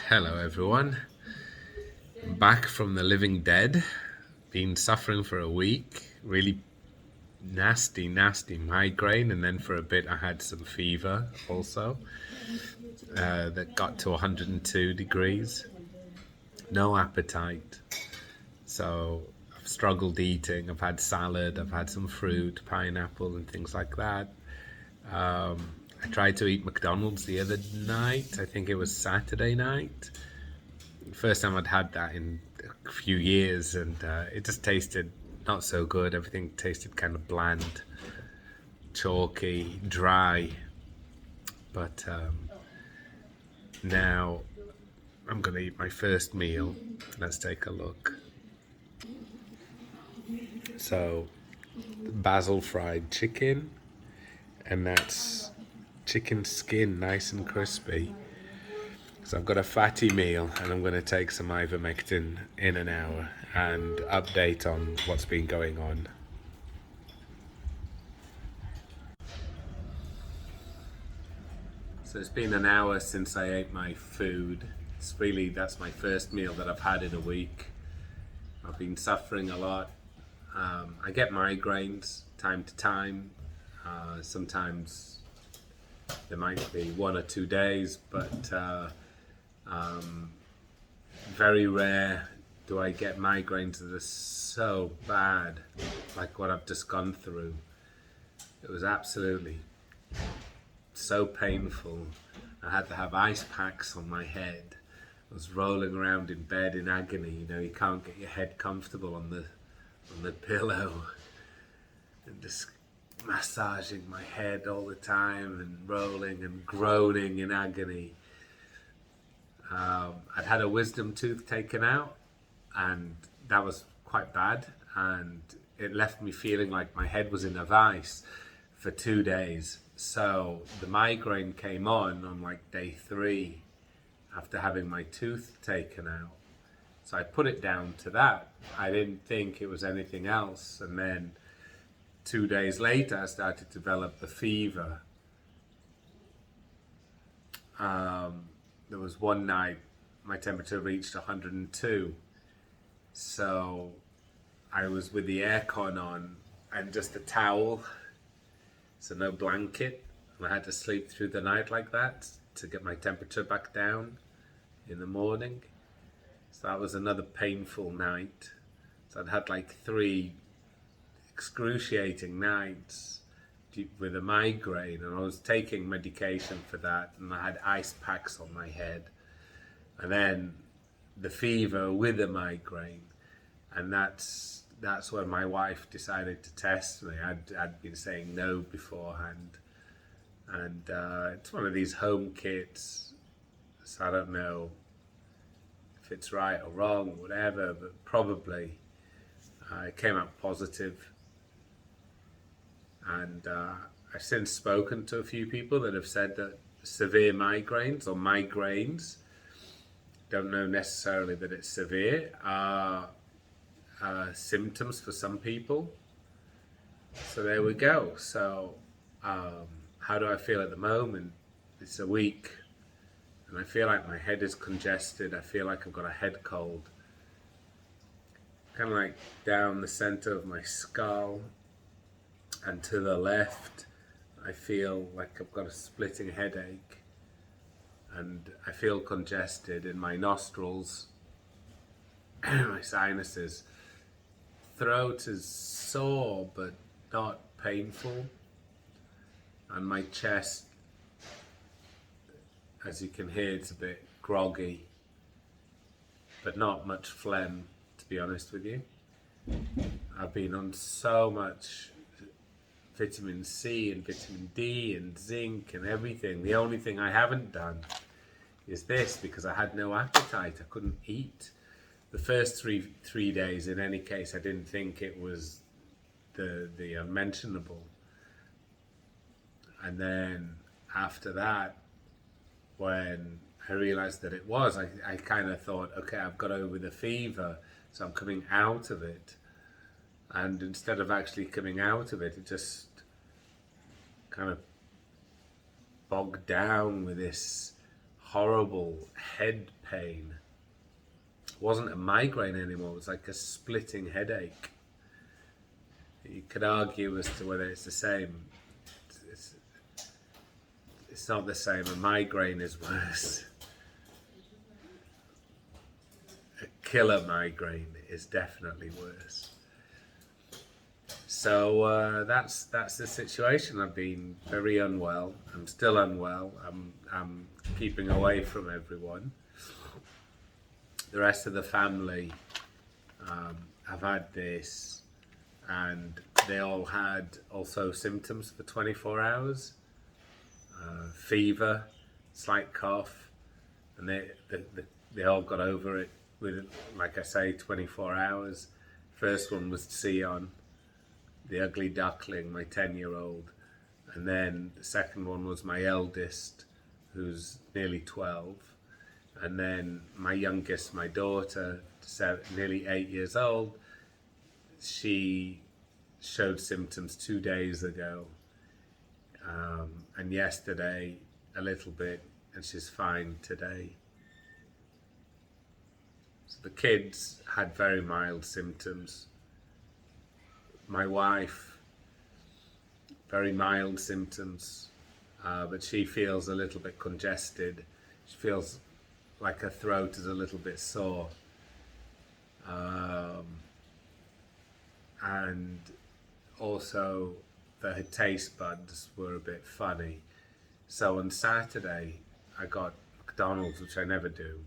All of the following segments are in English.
Hello everyone, I'm back from the living dead. Been suffering for a week, really nasty migraine, and then for a bit I had some fever also that got to 102 degrees. No appetite, so I've struggled eating. I've had salad, I've had some fruit, pineapple and things like that. I tried to eat McDonald's the other night, I think it was Saturday night. First time I'd had that in a few years, and it just tasted not so good. Everything tasted kind of bland, chalky, dry. But now I'm gonna eat my first meal. Let's take a look. So, basil fried chicken, and that's chicken skin, nice and crispy. So I've got a fatty meal, and I'm going to take some ivermectin in an hour and update on what's been going on. So it's been an hour since I ate my food. That's my first meal that I've had in a week. I've been suffering a lot. I get migraines time to time. Sometimes there might be 1 or 2 days, but very rare do I get migraines that are so bad, like what I've just gone through. It was absolutely so painful. I had to have ice packs on my head. I was rolling around in bed in agony. You know, you can't get your head comfortable on the pillow, and just massaging my head all the time and rolling and groaning in agony. I'd had a wisdom tooth taken out, and that was quite bad, and it left me feeling like my head was in a vice for 2 days. So the migraine came on like day 3 after having my tooth taken out. So I put it down to that. I didn't think it was anything else, and then 2 days later I started to develop the fever. There was one night my temperature reached 102, so I was with the aircon on and just a towel, so no blanket, and I had to sleep through the night like that to get my temperature back down in the morning. So that was another painful night. So I'd had like 3 excruciating nights with a migraine, and I was taking medication for that, and I had ice packs on my head, and then the fever with the migraine, and that's when my wife decided to test me. I'd been saying no beforehand, and it's one of these home kits, so I don't know if it's right or wrong or whatever, but probably it came out positive. And I've since spoken to a few people that have said that severe migraines or migraines, don't know necessarily that it's severe, are symptoms for some people. So there we go. So how do I feel at the moment? It's a week, and I feel like my head is congested. I feel like I've got a head cold, kind of like down the center of my skull. And to the left, I feel like I've got a splitting headache, and I feel congested in my nostrils, my sinuses. Throat is sore but not painful, and my chest, as you can hear, it's a bit groggy, but not much phlegm, to be honest with you. I've been on so much vitamin C and vitamin D and zinc and everything. The only thing I haven't done is this, because I had no appetite. I couldn't eat. The first three days, in any case, I didn't think it was the unmentionable. And then after that, when I realized that it was, I kind of thought, okay, I've got over the fever, so I'm coming out of it. And instead of actually coming out of it, it just kind of bogged down with this horrible head pain. It wasn't a migraine anymore, it was like a splitting headache. You could argue as to whether it's the same. It's not the same. A migraine is worse. A killer migraine is definitely worse. So that's the situation. I've been very unwell. I'm still unwell. I'm keeping away from everyone. The rest of the family have had this, and they all had also symptoms for 24 hours. Fever, slight cough, and they all got over it within, like I say, 24 hours. First one was Sion, the ugly duckling, my 10-year-old, and then the second one was my eldest, who's nearly 12, and then my youngest, my daughter, nearly 8 years old. She showed symptoms 2 days ago, and yesterday a little bit, and she's fine today. So the kids had very mild symptoms. My wife, very mild symptoms, but she feels a little bit congested. She feels like her throat is a little bit sore. And also her taste buds were a bit funny. So on Saturday, I got McDonald's, which I never do.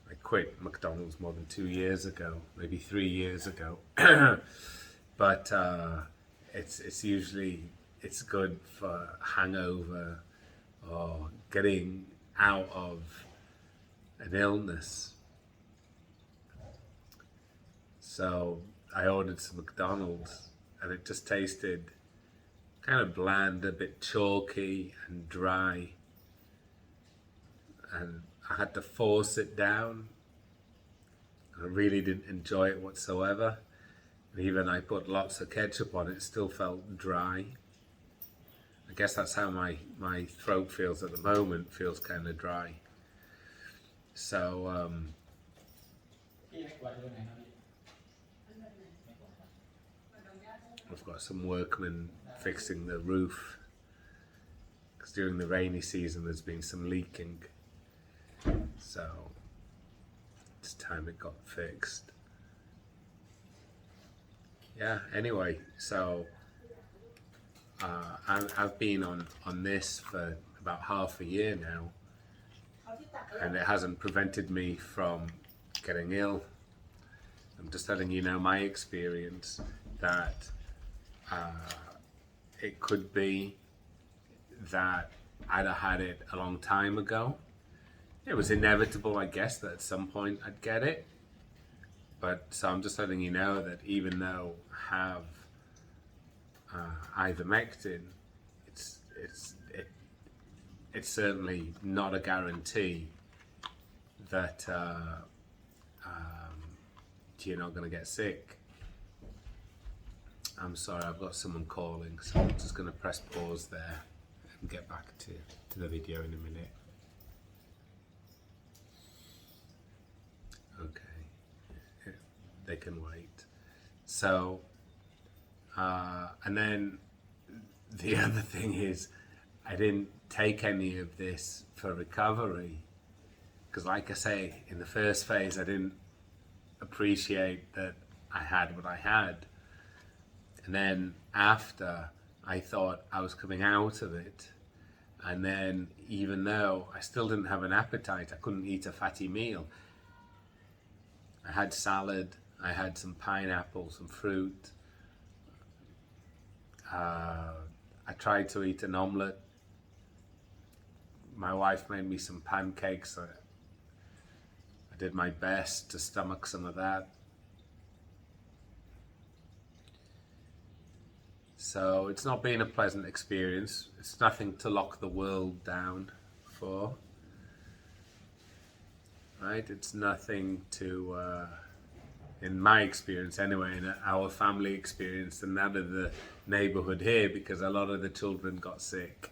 I quit McDonald's more than 2 years ago, maybe 3 years ago. But it's usually, it's good for hangover or getting out of an illness. So I ordered some McDonald's, and it just tasted kind of bland, a bit chalky and dry, and I had to force it down. I really didn't enjoy it whatsoever, and even I put lots of ketchup on it, it still felt dry. I guess that's how my throat feels at the moment, feels kind of dry. So I've got some workmen fixing the roof, because during the rainy season there's been some leaking, so it's time it got fixed. Yeah, anyway, so I've been on this for about half a year now, and it hasn't prevented me from getting ill. I'm just letting you know my experience, that it could be that I'd have had it a long time ago. It was inevitable, I guess, that at some point I'd get it. But so I'm just letting you know that even though I have ivermectin, it's certainly not a guarantee that you're not going to get sick. I'm sorry, I've got someone calling, so I'm just going to press pause there and get back to the video in a minute. Okay, they can wait. So, and then the other thing is, I didn't take any of this for recovery, because like I say, in the first phase I didn't appreciate that I had what I had. And then after, I thought I was coming out of it. And then even though I still didn't have an appetite, I couldn't eat a fatty meal. I had salad, I had some pineapple, some fruit. I tried to eat an omelette. My wife made me some pancakes. I did my best to stomach some of that. So it's not been a pleasant experience. It's nothing to lock the world down for, right? It's nothing to, in my experience anyway, in our family experience, and that of the neighborhood here, because a lot of the children got sick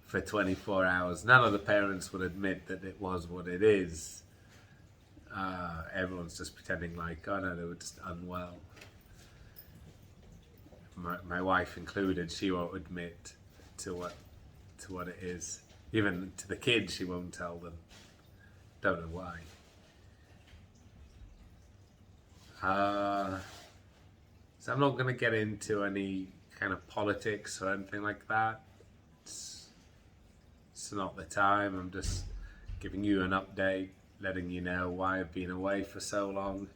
for 24 hours. None of the parents would admit that it was what it is. Everyone's just pretending like, oh no, they were just unwell. My wife included, she won't admit to what it is. Even to the kids, she won't tell them. Don't know why. So I'm not going to get into any kind of politics or anything like that. It's not the time. I'm just giving you an update, letting you know why I've been away for so long.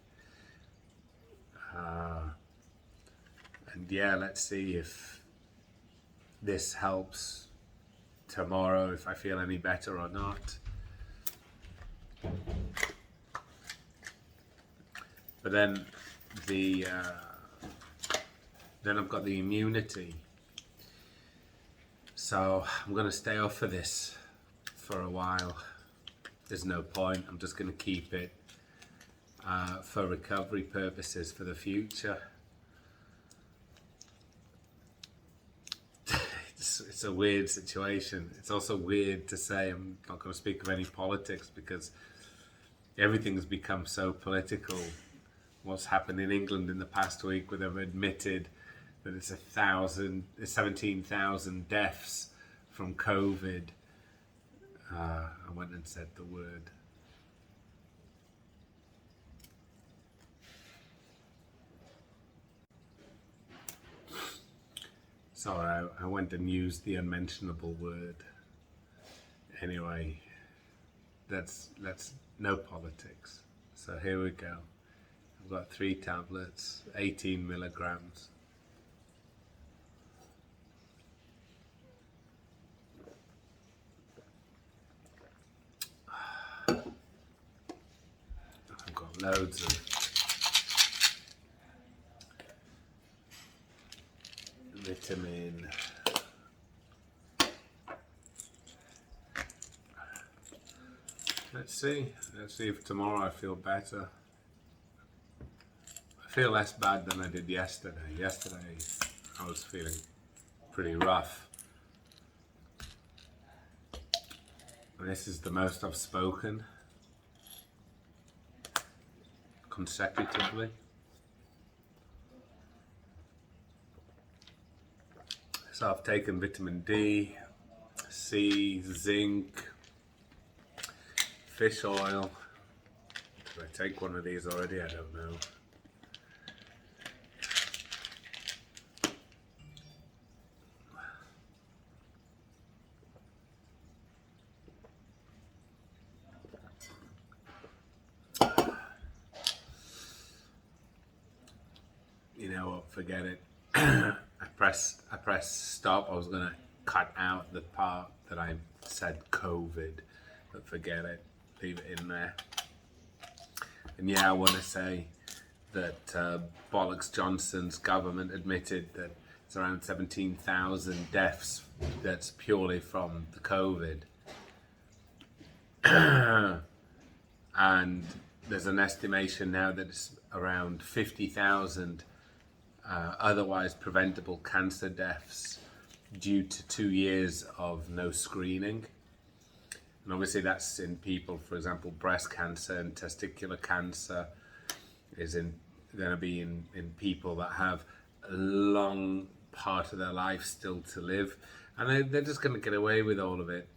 And yeah, let's see if this helps tomorrow, if I feel any better or not. But then then I've got the immunity. So I'm going to stay off of this for a while. There's no point. I'm just going to keep it for recovery purposes for the future. It's a weird situation. It's also weird to say I'm not going to speak of any politics because everything's become so political. What's happened in England in the past week, where they've admitted that it's 17,000 deaths from COVID. I went and said the word. Sorry, I went and used the unmentionable word. Anyway, that's no politics. So here we go. I've got 3 tablets, 18 milligrams. I've got loads of vitamin. Let's see if tomorrow I feel better. I feel less bad than I did yesterday. Yesterday I was feeling pretty rough. And this is the most I've spoken consecutively. So I've taken vitamin D, C, zinc, fish oil. Did I take one of these already? I don't know. You know what? Forget it. I pressed stop. I was gonna cut out the part that I said COVID, but forget it. Leave it in there. And yeah, I want to say that Bollocks Johnson's government admitted that it's around 17,000 deaths. That's purely from the COVID. And there's an estimation now that it's around 50,000 otherwise preventable cancer deaths due to 2 years of no screening. And obviously that's in people, for example, breast cancer and testicular cancer is going to be in people that have a long part of their life still to live. And they're just going to get away with all of it.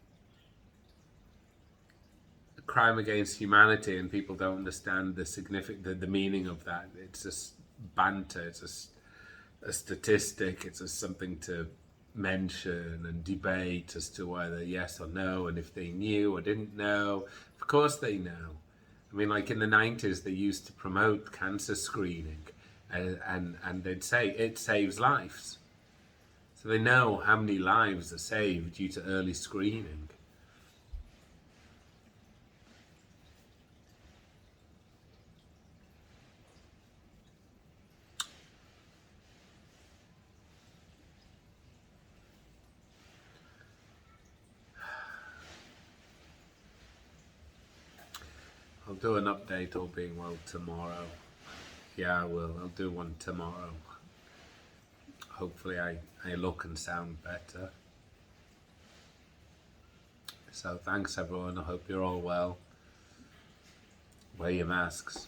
A crime against humanity, and people don't understand the meaning of that. It's just banter. It's just a statistic. It's just something to mention and debate as to whether yes or no, and if they knew or didn't know. Of course they know. I mean, like in the 90s, they used to promote cancer screening, and they'd say it saves lives. So they know how many lives are saved due to early screening. I'll do an update, all being well, tomorrow. Yeah, I will. I'll do one tomorrow. Hopefully I look and sound better. So thanks everyone. I hope you're all well. Wear your masks.